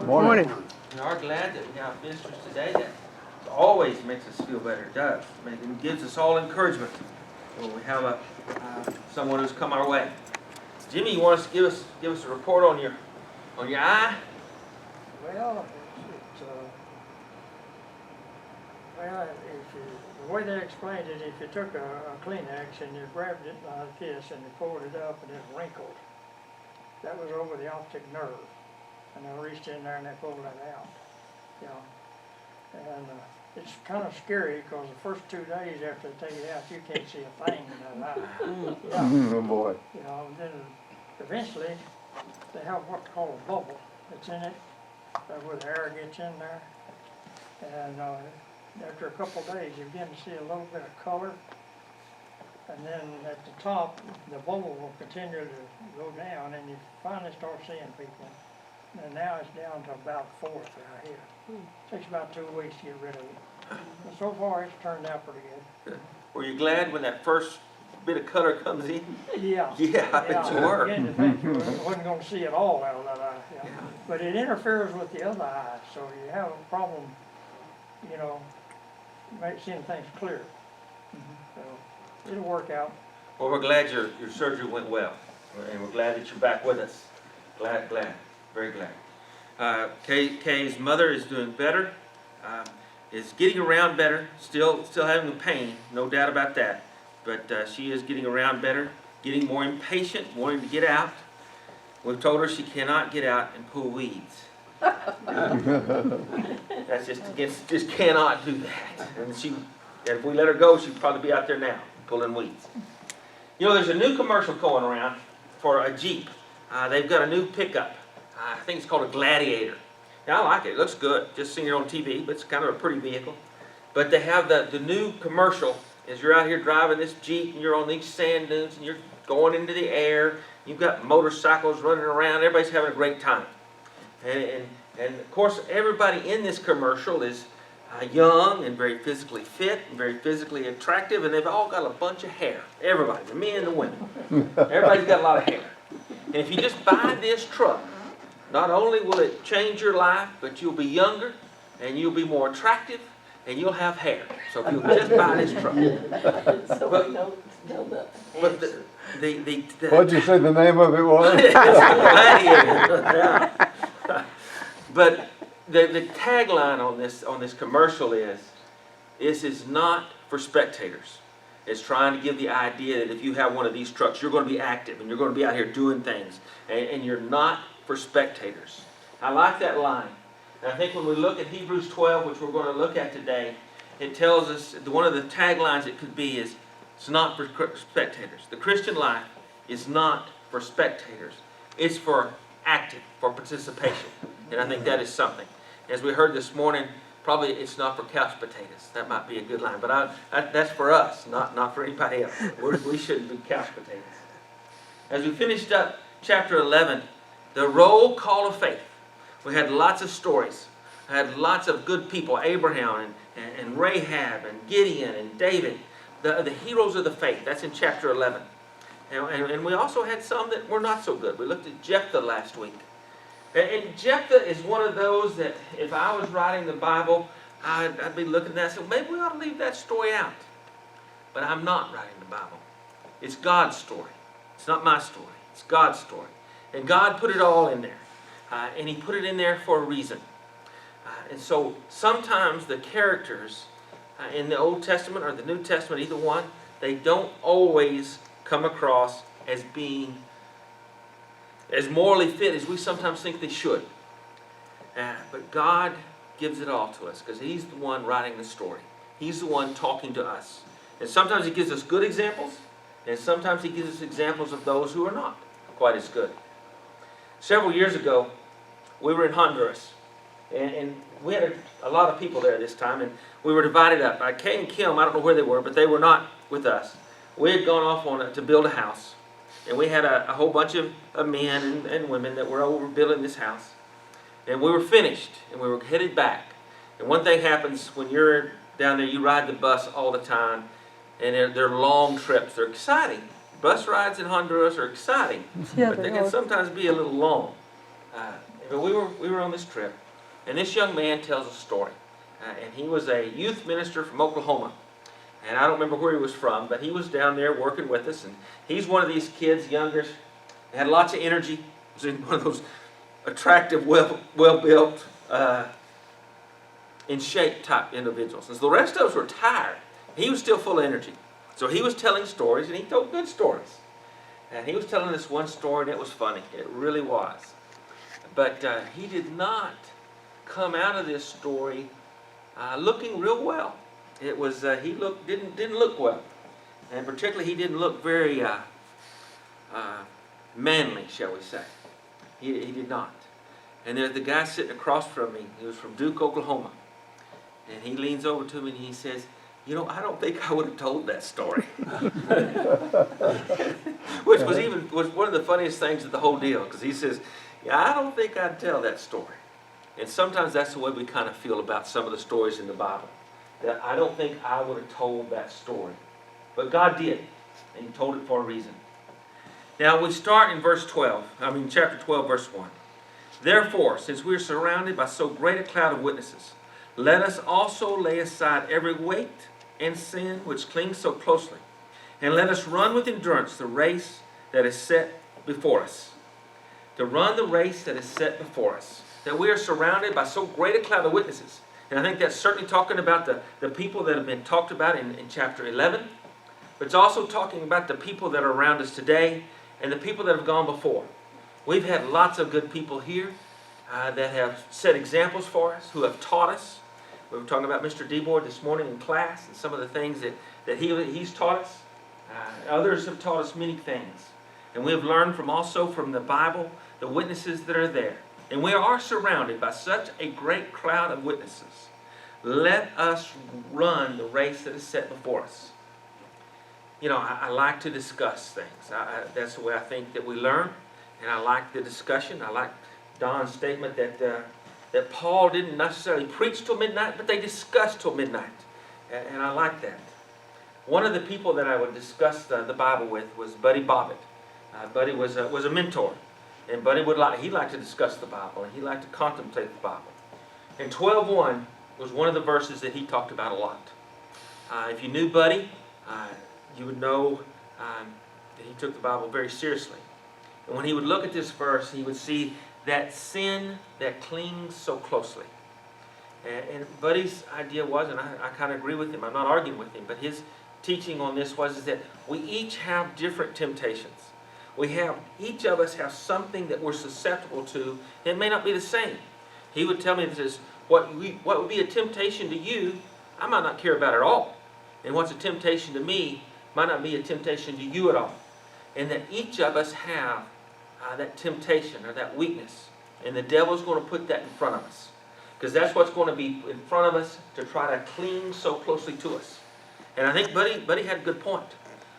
Morning. We are glad that we have visitors today. That always makes us feel better. It does. It gives us all encouragement when we have someone who's come our way. Jimmy, you want us to give us a report on your eye? Well, the way they explained it, if you took a Kleenex and you grabbed it like this and you pulled it up and it wrinkled, that was over the optic nerve. And I reached in there and they pulled that out, you know. And it's kind of scary because the first 2 days after they take it out, you can't see a thing in that eye. Yeah. Oh boy. You know, and then eventually they have what's called a bubble that's in it, where the air gets in there. And after a couple of days, you begin to see a little bit of color. And then at the top, the bubble will continue to go down, and you finally start seeing people. And now it's down to about 4th right here. Takes about 2 weeks to get rid of it. But so far, it's turned out pretty good. Were you glad when that first bit of color comes in? Yeah. Yeah, I bet you were. I began to think you wasn't going to see it all out of that eye. Yeah. But it interferes with the other eye, so you have a problem, you know, seeing things clear. So it'll work out. Well, we're glad your surgery went well, and we're glad that you're back with us. Glad, very glad. Kay's mother is doing better, is getting around better, still having the pain, no doubt about that. But she is getting around better, getting more impatient, wanting to get out. We've told her she cannot get out and pull weeds. That's just cannot do that. And if we let her go, she'd probably be out there now pulling weeds. You know, there's a new commercial going around for a Jeep. They've got a new pickup. I think it's called a Gladiator. Now, I like it. It looks good. Just seen it on TV, but it's kind of a pretty vehicle. But they have the new commercial. As you're out here driving this Jeep and you're on these sand dunes and you're going into the air, you've got motorcycles running around, everybody's having a great time. And of course, everybody in this commercial is young and very physically fit and very physically attractive, and they've all got a bunch of hair. Everybody, the men and the women. Everybody's got a lot of hair. And if you just buy this truck, not only will it change your life, but you'll be younger and you'll be more attractive and you'll have hair. So if you'll just buy this truck. So But- we know the But What'd you say the name of it was? Gladiator. But the tagline on this commercial is, "This is not for spectators." It's trying to give the idea that if you have one of these trucks, you're going to be active and you're going to be out here doing things, and you're not for spectators. I like that line. And I think when we look at Hebrews 12, which we're going to look at today, it tells us, one of the taglines it could be is, it's not for spectators. The Christian life is not for spectators. It's for active, for participation. And I think that is something. As we heard this morning, probably it's not for couch potatoes. That might be a good line. But that's for us, not for anybody else. We shouldn't be couch potatoes. As we finished up chapter 11, the roll call of faith. We had lots of stories. I had lots of good people, Abraham and Rahab and Gideon and David, the heroes of the faith. That's in chapter 11. And we also had some that were not so good. We looked at Jephthah last week. And Jephthah is one of those that if I was writing the Bible, I'd be looking at that and saying, maybe we ought to leave that story out. But I'm not writing the Bible. It's God's story. It's not my story. It's God's story. And God put it all in there. And He put it in there for a reason. And so sometimes the characters in the Old Testament or the New Testament, either one, they don't always come across as being as morally fit as we sometimes think they should. But God gives it all to us because He's the one writing the story. He's the one talking to us. And sometimes He gives us good examples, and sometimes He gives us examples of those who are not quite as good. Several years ago, we were in Honduras, and we had a lot of people there this time, and we were divided up. Kay and Kim, I don't know where they were, but they were not with us. We had gone off to build a house, and we had a whole bunch of men and women that were over building this house. And we were finished, and we were headed back. And one thing happens when you're down there, you ride the bus all the time, and they're long trips. They're exciting. Bus rides in Honduras are exciting, Yeah, but they they can are. sometimes be a little long. But we were on this trip, and this young man tells a story. And he was a youth minister from Oklahoma. And I don't remember where he was from, but he was down there working with us. And he's one of these kids, younger, had lots of energy. Was in one of those attractive, well-built, in shape type individuals. And so the rest of us were tired. He was still full of energy. So he was telling stories, and he told good stories. And he was telling this one story, and it was funny. It really was. But he did not come out of this story looking real well. It was he didn't look well, and particularly he didn't look very manly, shall we say. He did not. And there's the guy sitting across from me. He was from Duke, Oklahoma, and he leans over to me and he says, "You know, I don't think I would have told that story," which was one of the funniest things of the whole deal, because he says, "Yeah, I don't think I'd tell that story." And sometimes that's the way we kind of feel about some of the stories in the Bible. That I don't think I would have told that story. But God did. And He told it for a reason. Now we start in chapter 12, verse 1. Therefore, since we are surrounded by so great a cloud of witnesses, let us also lay aside every weight and sin which clings so closely, and let us run with endurance the race that is set before us. To run the race that is set before us. That we are surrounded by so great a cloud of witnesses. And I think that's certainly talking about the people that have been talked about in chapter 11. But it's also talking about the people that are around us today and the people that have gone before. We've had lots of good people here that have set examples for us, who have taught us. We were talking about Mr. DeBoer this morning in class and some of the things that he's taught us. Others have taught us many things. And we have learned also from the Bible, the witnesses that are there. And we are surrounded by such a great cloud of witnesses. Let us run the race that is set before us. You know, I like to discuss things. That's the way I think that we learn. And I like the discussion. I like Don's statement that Paul didn't necessarily preach till midnight, but they discussed till midnight. And I like that. One of the people that I would discuss the Bible with was Buddy Bobbitt. Buddy was a mentor. And Buddy he liked to discuss the Bible, and he liked to contemplate the Bible. And 12:1 was one of the verses that he talked about a lot. If you knew Buddy, you would know that he took the Bible very seriously. And when he would look at this verse, he would see that sin that clings so closely. And Buddy's idea was, and I kind of agree with him, I'm not arguing with him, but his teaching on this was that we each have different temptations. Each of us have something that we're susceptible to. It may not be the same. He would tell me this, what would be a temptation to you, I might not care about at all. And what's a temptation to me might not be a temptation to you at all. And that each of us have that temptation or that weakness. And the devil's going to put that in front of us. Because that's what's going to be in front of us to try to cling so closely to us. And I think Buddy had a good point.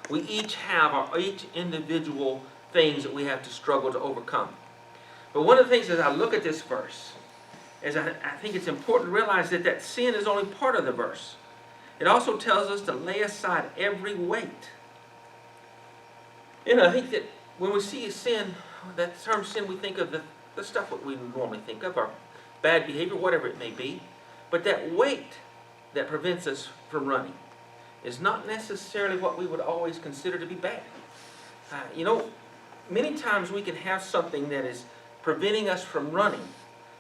We each have our individual things that we have to struggle to overcome. But one of the things as I look at this verse is I think it's important to realize that sin is only part of the verse. It also tells us to lay aside every weight. I think that when we see sin, that term sin, we think of the stuff that we normally think of, our bad behavior, whatever it may be. But that weight that prevents us from running is not necessarily what we would always consider to be bad. Many times we can have something that is preventing us from running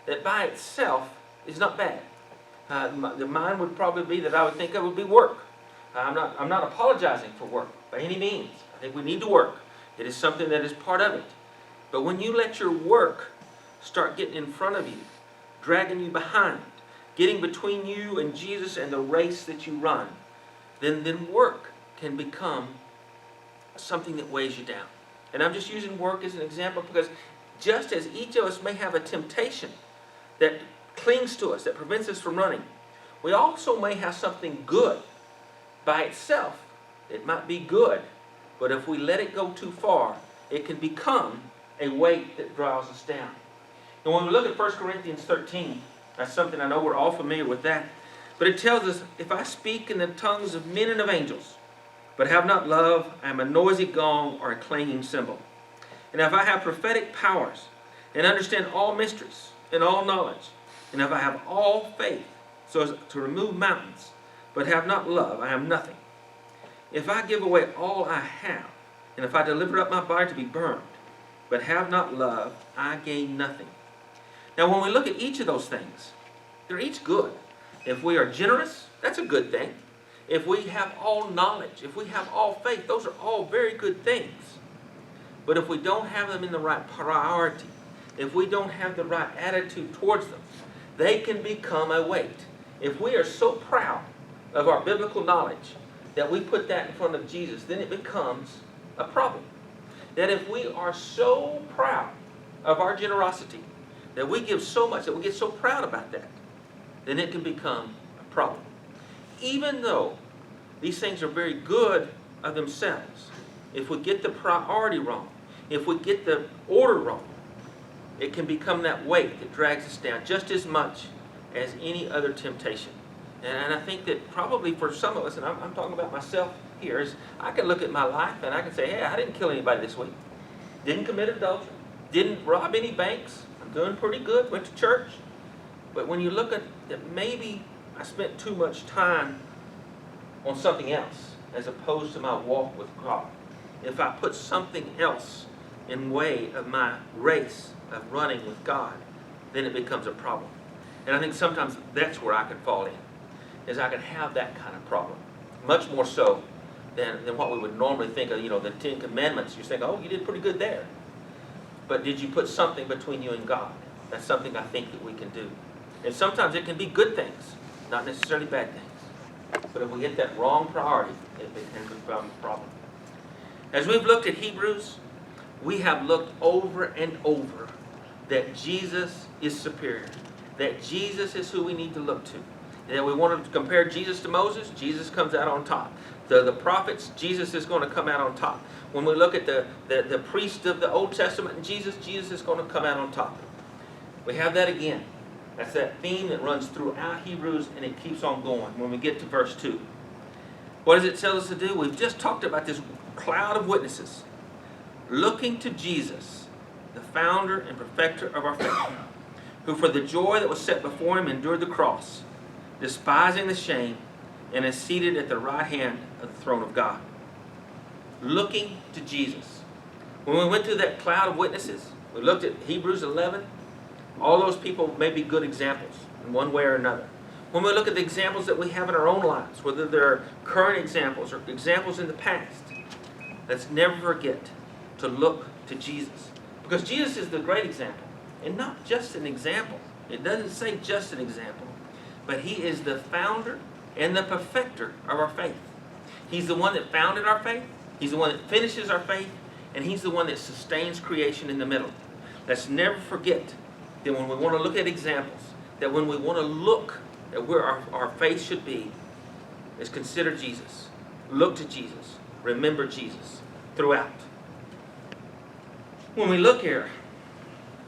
that by itself is not bad. The mine would probably be that I would think of would be work. I'm not apologizing for work by any means. I think we need to work. It is something that is part of it. But when you let your work start getting in front of you, dragging you behind, getting between you and Jesus and the race that you run, then work can become something that weighs you down. And I'm just using work as an example because just as each of us may have a temptation that clings to us, that prevents us from running, we also may have something good by itself. It might be good, but if we let it go too far, it can become a weight that draws us down. And when we look at 1 Corinthians 13, that's something I know we're all familiar with that. But it tells us, if I speak in the tongues of men and of angels, but have not love, I am a noisy gong or a clanging cymbal. And if I have prophetic powers, and understand all mysteries and all knowledge, and if I have all faith so as to remove mountains, but have not love, I am nothing. If I give away all I have, and if I deliver up my body to be burned, but have not love, I gain nothing. Now when we look at each of those things, they're each good. If we are generous, that's a good thing. If we have all knowledge, if we have all faith, those are all very good things. But if we don't have them in the right priority, if we don't have the right attitude towards them, they can become a weight. If we are so proud of our biblical knowledge that we put that in front of Jesus, then it becomes a problem. That if we are so proud of our generosity, that we give so much, that we get so proud about that, then it can become a problem. Even though these things are very good of themselves, if we get the priority wrong, if we get the order wrong, it can become that weight that drags us down just as much as any other temptation. And I think that probably for some of us, and I'm talking about myself here, is I can look at my life and I can say, hey, I didn't kill anybody this week. Didn't commit adultery. Didn't rob any banks. I'm doing pretty good. Went to church. But when you look at that, maybe I spent too much time on something else as opposed to my walk with God. If I put something else in way of my race of running with God, then it becomes a problem. And I think sometimes that's where I can fall in, is I can have that kind of problem. Much more so than what we would normally think of, the Ten Commandments. You think, oh, you did pretty good there. But did you put something between you and God? That's something I think that we can do. And sometimes it can be good things, not necessarily bad things. But if we get that wrong priority, it can become a problem. As we've looked at Hebrews, we have looked over and over that Jesus is superior, that Jesus is who we need to look to. That we want to compare Jesus to Moses, Jesus comes out on top. The prophets, Jesus is going to come out on top. When we look at the priest of the Old Testament and Jesus is going to come out on top. We have that again. That's that theme that runs throughout Hebrews, and it keeps on going when we get to verse 2. What does it tell us to do? We've just talked about this cloud of witnesses looking to Jesus, the founder and perfecter of our faith, who for the joy that was set before him endured the cross, despising the shame, and is seated at the right hand of the throne of God. Looking to Jesus. When we went through that cloud of witnesses, we looked at Hebrews 11. All those people may be good examples in one way or another. When we look at the examples that we have in our own lives, whether they're current examples or examples in the past, let's never forget to look to Jesus. Because Jesus is the great example. And not just an example. It doesn't say just an example. But he is the founder and the perfecter of our faith. He's the one that founded our faith. He's the one that finishes our faith. And he's the one that sustains creation in the middle. Let's never forget that when we want to look at examples, that when we want to look at where our faith should be, is consider Jesus. Look to Jesus. Remember Jesus throughout. When we look here,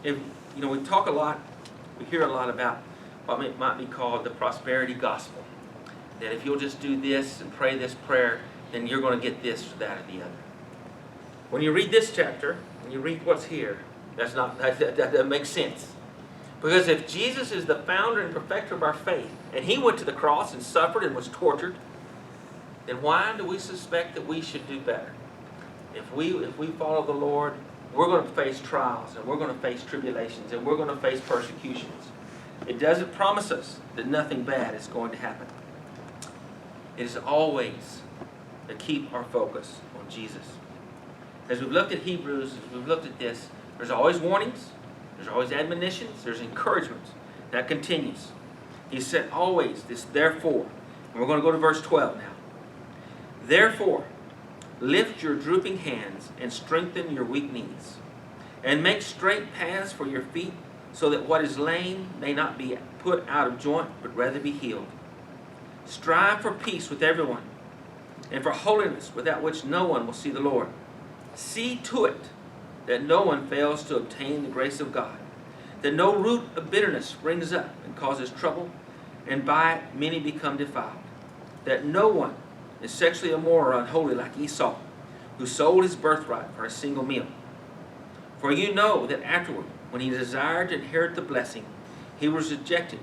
we talk a lot, we hear a lot about what might be called the prosperity gospel. That if you'll just do this and pray this prayer, then you're going to get this, that, or the other. When you read this chapter, and you read what's here, that doesn't make sense. Because if Jesus is the founder and perfecter of our faith, and he went to the cross and suffered and was tortured, then why do we suspect that we should do better? If we follow the Lord, we're going to face trials, and we're going to face tribulations, and we're going to face persecutions. It doesn't promise us that nothing bad is going to happen. It is always to keep our focus on Jesus. As we've looked at Hebrews, as we've looked at this, there's always warnings, there's always admonitions, there's encouragement. That continues. He said always this therefore. And we're going to go to verse 12 now. Therefore, lift your drooping hands and strengthen your weak knees. And make straight paths for your feet, so that what is lame may not be put out of joint, but rather be healed. Strive for peace with everyone, and for holiness, without which no one will see the Lord. See to it that no one fails to obtain the grace of God, that no root of bitterness springs up and causes trouble, and by it many become defiled, that no one is sexually immoral or unholy like Esau, who sold his birthright for a single meal. For you know that afterward, When he desired to inherit the blessing, he was rejected,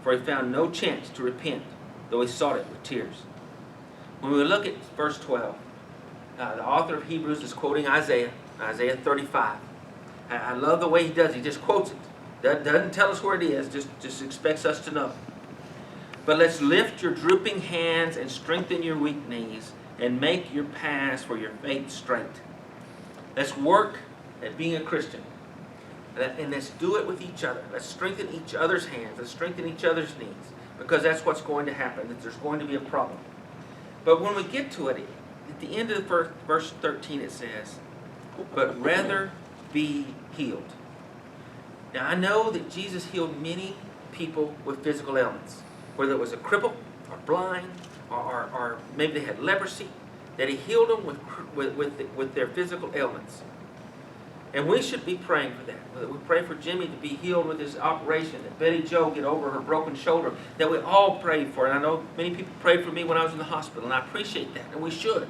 for he found no chance to repent, though he sought it with tears. When we look at verse 12, the author of Hebrews is quoting Isaiah 35. I love the way he does. He just quotes it. Doesn't tell us where it is, just expects us to know. But let's lift your drooping hands and strengthen your weak knees and make your paths for your faith straight. Let's work at being a Christian. And let's do it with each other. Let's strengthen each other's hands. Let's strengthen each other's knees. Because that's what's going to happen. That there's going to be a problem. But when we get to it, at the end of the verse 13 it says, but rather be healed. Now I know that Jesus healed many people with physical ailments. Whether it was a cripple or blind or maybe they had leprosy. That he healed them with their physical ailments. And we should be praying for that. We pray for Jimmy to be healed with his operation, that Betty Jo get over her broken shoulder, that we all pray for. And I know many people prayed for me when I was in the hospital, and I appreciate that, and we should.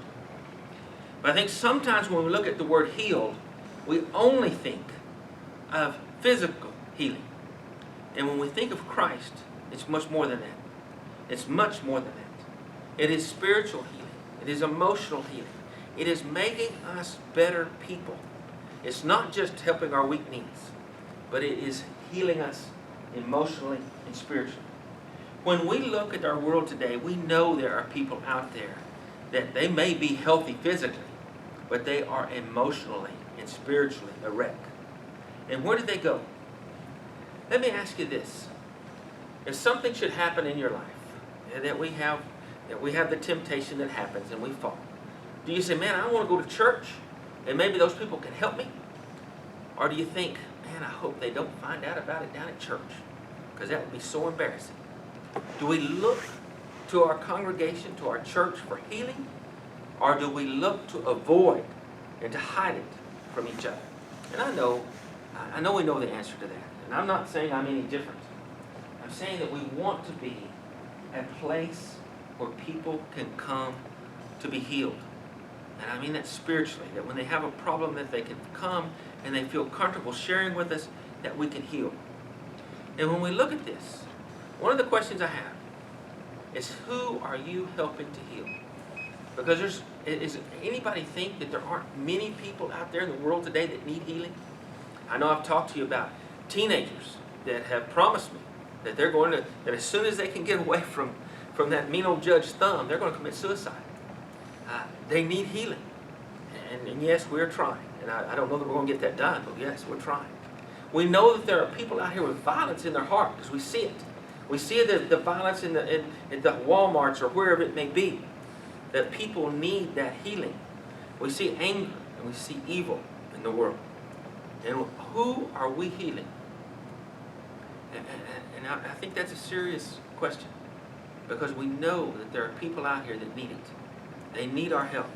But I think sometimes when we look at the word healed, we only think of physical healing. And when we think of Christ, it's much more than that. It's much more than that. It is spiritual healing. It is emotional healing. It is making us better people. It's not just helping our weak knees, but it is healing us emotionally and spiritually. When we look at our world today, we know there are people out there that they may be healthy physically, but they are emotionally and spiritually a wreck. And where do they go? Let me ask you this. If something should happen in your life, and that we have the temptation that happens and we fall, do you say, man, I want to go to church and maybe those people can help me? Or do you think, man, I hope they don't find out about it down at church, because that would be so embarrassing? Do we look to our congregation, to our church for healing? Or do we look to avoid and to hide it from each other? And I know we know the answer to that. And I'm not saying I'm any different. I'm saying that we want to be a place where people can come to be healed. And I mean that spiritually, that when they have a problem that they can come and they feel comfortable sharing with us, that we can heal. And when we look at this, one of the questions I have is, who are you helping to heal? Because does anybody think that there aren't many people out there in the world today that need healing? I know I've talked to you about teenagers that have promised me that they're going to, that as soon as they can get away from that mean old judge's thumb, they're going to commit suicide. They need healing. And yes, we're trying. And I don't know that we're going to get that done, but yes, we're trying. We know that there are people out here with violence in their heart, because we see it. We see the violence in the Walmarts or wherever it may be, that people need that healing. We see anger and we see evil in the world. And who are we healing? And I think that's a serious question, because we know that there are people out here that need it. They need our help.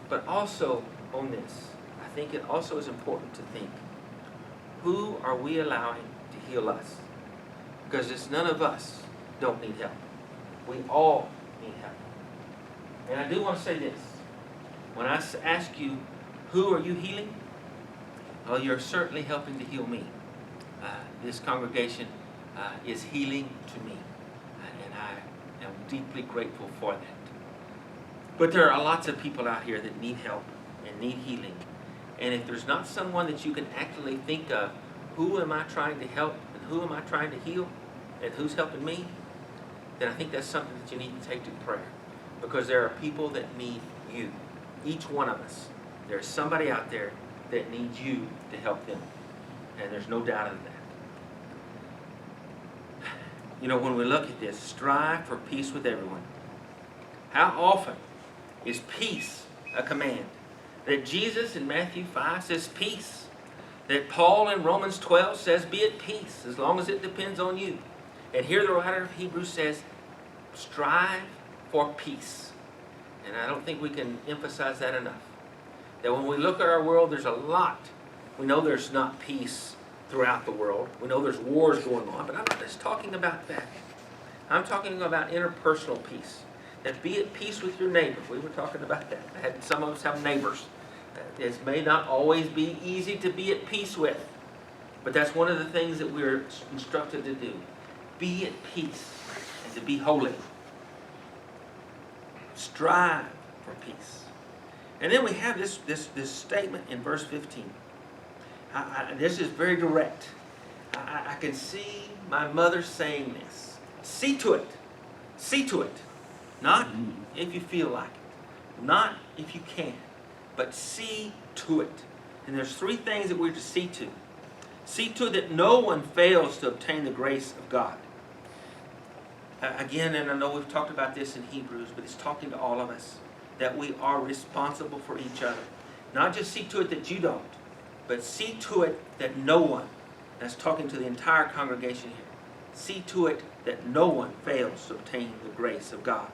But also on this, I think it also is important to think, who are we allowing to heal us? Because it's none of us don't need help. We all need help. And I do want to say this. When I ask you, who are you healing? Well, you're certainly helping to heal me. This congregation is healing to me. And I am deeply grateful for that. But there are lots of people out here that need help and need healing. And if there's not someone that you can actually think of, who am I trying to help and who am I trying to heal and who's helping me, then I think that's something that you need to take to prayer. Because there are people that need you. Each one of us. There's somebody out there that needs you to help them. And there's no doubt of that. You know, when we look at this, strive for peace with everyone. How often is peace a command? That Jesus in Matthew 5 says peace. That Paul in Romans 12 says be at peace as long as it depends on you. And here the writer of Hebrews says strive for peace. And I don't think we can emphasize that enough. That when we look at our world, there's a lot. We know there's not peace throughout the world. We know there's wars going on, but I'm not just talking about that. I'm talking about interpersonal peace. That be at peace with your neighbor. We were talking about that. Some of us have neighbors. It may not always be easy to be at peace with. But that's one of the things that we're instructed to do. Be at peace and to be holy. Strive for peace. And then we have this statement in verse 15. This is very direct. I can see my mother saying this. See to it. See to it. Not if you feel like it. Not if you can. But see to it. And there's three things that we're to see to. See to it that no one fails to obtain the grace of God. Again, and I know we've talked about this in Hebrews, but it's talking to all of us, that we are responsible for each other. Not just see to it that you don't, but see to it that no one, that's talking to the entire congregation here, see to it that no one fails to obtain the grace of God.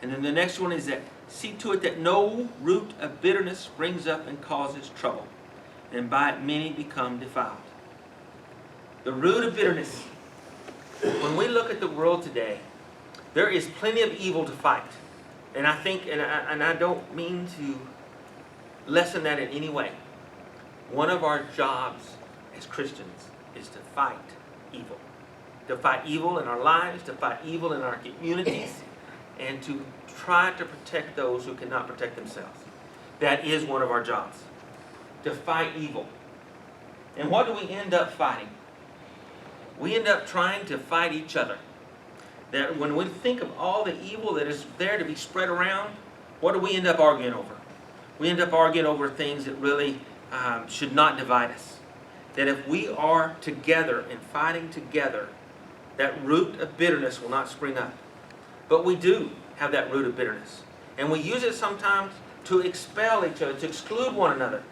And then the next one is that see to it that no root of bitterness springs up and causes trouble, and by it many become defiled. The root of bitterness. When we look at the world today, there is plenty of evil to fight. And I think, and I don't mean to lessen that in any way. One of our jobs as Christians is to fight evil. To fight evil in our lives, to fight evil in our communities, and to try to protect those who cannot protect themselves. That is one of our jobs. To fight evil. And what do we end up fighting? We end up trying to fight each other. That when we think of all the evil that is there to be spread around, what do we end up arguing over? We end up arguing over things that really should not divide us. That if we are together and fighting together, that root of bitterness will not spring up. But we do have that root of bitterness. And we use it sometimes to expel each other, to exclude one another.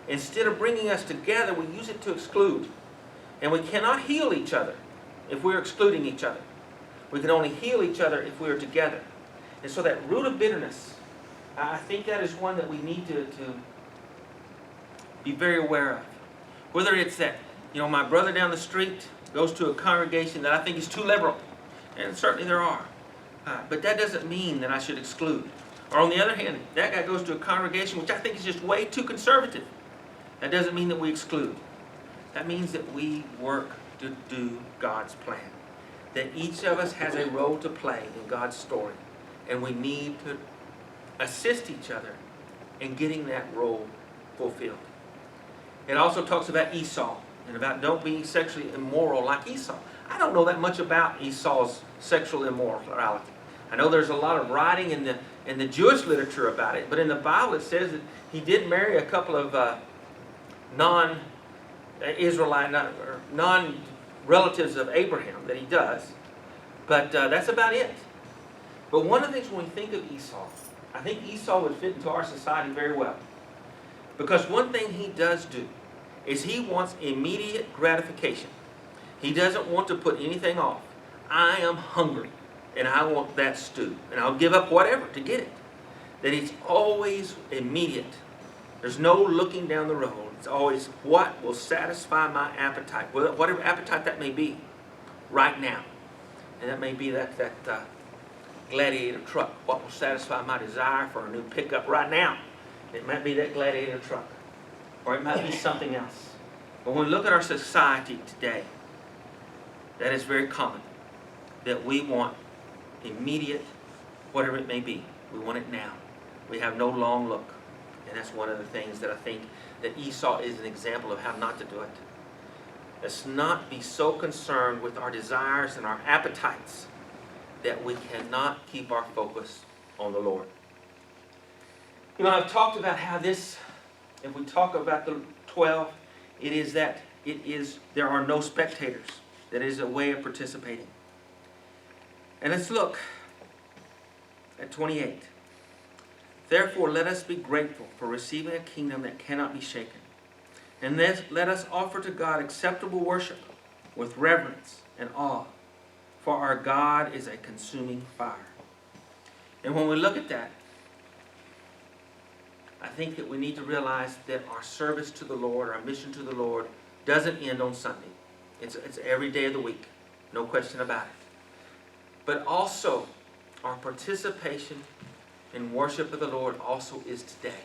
Instead of bringing us together, we use it to exclude. And we cannot heal each other if we're excluding each other. We can only heal each other if we're together. And so that root of bitterness, I think that is one that we need to be very aware of. Whether it's that, my brother down the street goes to a congregation that I think is too liberal. And certainly there are. But that doesn't mean that I should exclude. Or on the other hand, that guy goes to a congregation which I think is just way too conservative. That doesn't mean that we exclude. That means that we work to do God's plan. That each of us has a role to play in God's story. And we need to assist each other in getting that role fulfilled. It also talks about Esau and about don't be sexually immoral like Esau. I don't know that much about Esau's sexual immorality. I know there's a lot of writing in the Jewish literature about it, but in the Bible it says that he did marry a couple of non-Israelite, or non-relatives of Abraham that he does. But that's about it. But one of the things when we think of Esau, I think Esau would fit into our society very well. Because one thing he does do is he wants immediate gratification. He doesn't want to put anything off. I am hungry and I want that stew. And I'll give up whatever to get it. That it's always immediate. There's no looking down the road. It's always what will satisfy my appetite, whatever appetite that may be, right now. And that may be that Gladiator truck. What will satisfy my desire for a new pickup right now? It might be that Gladiator truck. Or it might be something else. But when we look at our society today, that is very common. That we want immediate, whatever it may be. We want it now. We have no long look. And that's one of the things that I think that Esau is an example of how not to do it. Let's not be so concerned with our desires and our appetites that we cannot keep our focus on the Lord. I've talked about how this, if we talk about the 12, there are no spectators. That is a way of participating. And let's look at 28. Therefore, let us be grateful for receiving a kingdom that cannot be shaken. And let us offer to God acceptable worship with reverence and awe. For our God is a consuming fire. And when we look at that, I think that we need to realize that our service to the Lord, our mission to the Lord, doesn't end on Sunday. It's every day of the week. No question about it. But also, our participation in worship of the Lord also is today.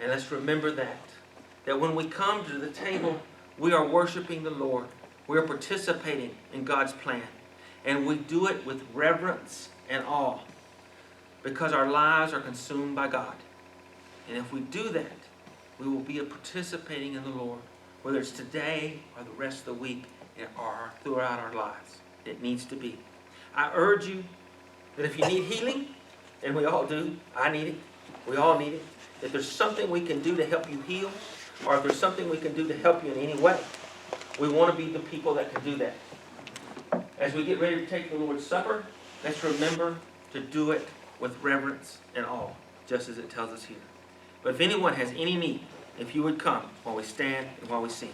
And let's remember that when we come to the table, We are worshiping the Lord. We are participating in God's plan. And we do it with reverence and awe because our lives are consumed by God. And if we do that, we will be participating in the Lord, whether it's today or the rest of the week or throughout our lives. It needs to be. I urge you that if you need healing, and we all do, I need it, we all need it, if there's something we can do to help you heal, or if there's something we can do to help you in any way, we want to be the people that can do that. As we get ready to take the Lord's Supper, let's remember to do it with reverence and awe, just as it tells us here. But if anyone has any need, if you would come while we stand and while we sing.